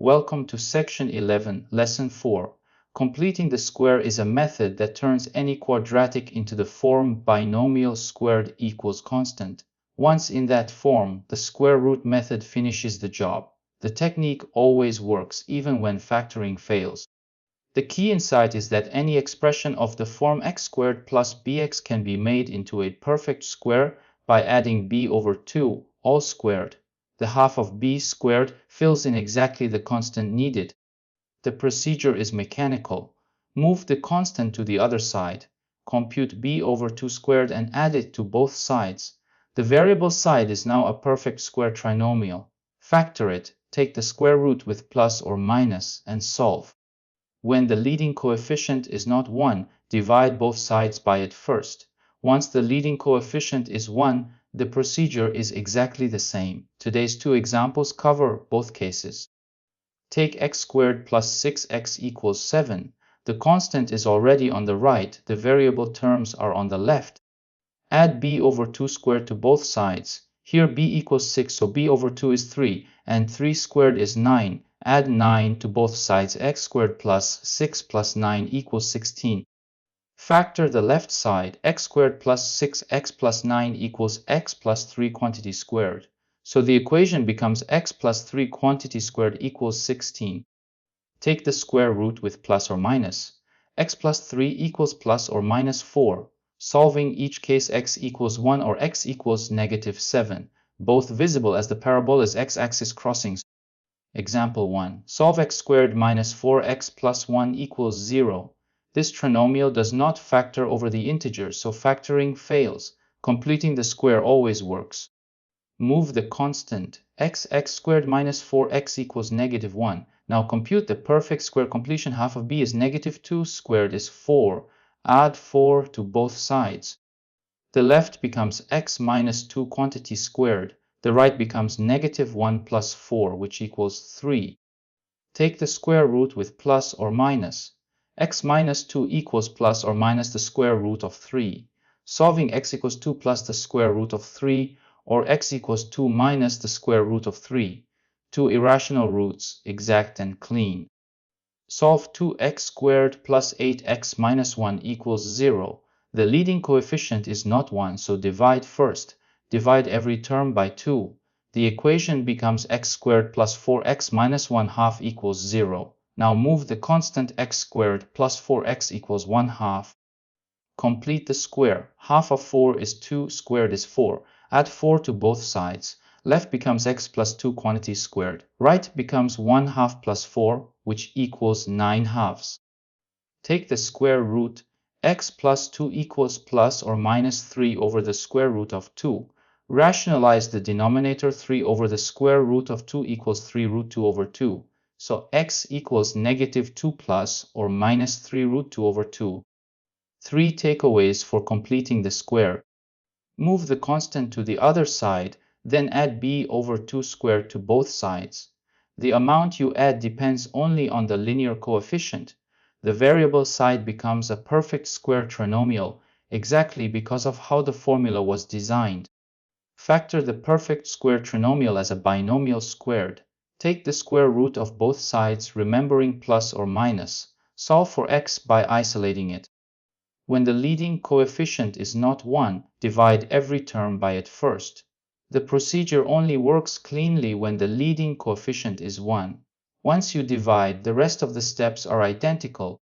Welcome to Section 11, Lesson 4. Completing the square is a method that turns any quadratic into the form binomial squared equals constant. Once in that form, the square root method finishes the job. The technique always works even when factoring fails. The key insight is that any expression of the form x squared plus bx can be made into a perfect square by adding b over 2, all squared. The half of b squared fills in exactly the constant needed. The procedure is mechanical. Move the constant to the other side. Compute b over 2 squared and add it to both sides. The variable side is now a perfect square trinomial. Factor it, take the square root with plus or minus, and solve. When the leading coefficient is not 1, divide both sides by it first. Once the leading coefficient is 1, the procedure is exactly the same. Today's two examples cover both cases. Take x squared plus 6x equals 7. The constant is already on the right, the variable terms are on the left. Add b over 2 squared to both sides. Here b equals 6, so b over 2 is 3, and 3 squared is 9. Add 9 to both sides. X squared plus 6 plus 9 equals 16. Factor the left side. X squared plus 6x plus 9 equals x plus 3 quantity squared. So the equation becomes x plus 3 quantity squared equals 16. Take the square root with plus or minus. X plus 3 equals plus or minus 4. Solving each case x equals 1 or x equals negative 7. Both visible as the parabola's x-axis crossings. Example 1. Solve x squared minus 4x plus 1 equals 0. This trinomial does not factor over the integers, so factoring fails. Completing the square always works. Move the constant. X squared minus 4x equals negative 1. Now compute the perfect square completion. Half of b is negative 2 squared is 4. Add 4 to both sides. The left becomes x minus 2 quantity squared. The right becomes negative 1 plus 4, which equals 3. Take the square root with plus or minus. X minus 2 equals plus or minus the square root of 3. Solving x equals 2 plus the square root of 3, or x equals 2 minus the square root of 3. Two irrational roots, exact and clean. Solve 2x squared plus 8x minus 1 equals 0. The leading coefficient is not 1, so divide first. Divide every term by 2. The equation becomes x squared plus 4x minus 1 half equals 0. Now move the constant x squared plus 4x equals 1 half. Complete the square. Half of 4 is 2 squared is 4. Add 4 to both sides. Left becomes x plus 2 quantity squared. Right becomes 1 half plus 4, which equals 9 halves. Take the square root. X plus 2 equals plus or minus 3 over the square root of 2. Rationalize the denominator. 3 over the square root of 2 equals 3 root 2 over 2. So x equals negative 2 plus or minus 3 root 2 over 2. 3 takeaways for completing the square. Move the constant to the other side, then add b over 2 squared to both sides. The amount you add depends only on the linear coefficient. The variable side becomes a perfect square trinomial, exactly because of how the formula was designed. Factor the perfect square trinomial as a binomial squared. Take the square root of both sides, remembering plus or minus. Solve for x by isolating it. When the leading coefficient is not 1, divide every term by it first. The procedure only works cleanly when the leading coefficient is 1. Once you divide, the rest of the steps are identical.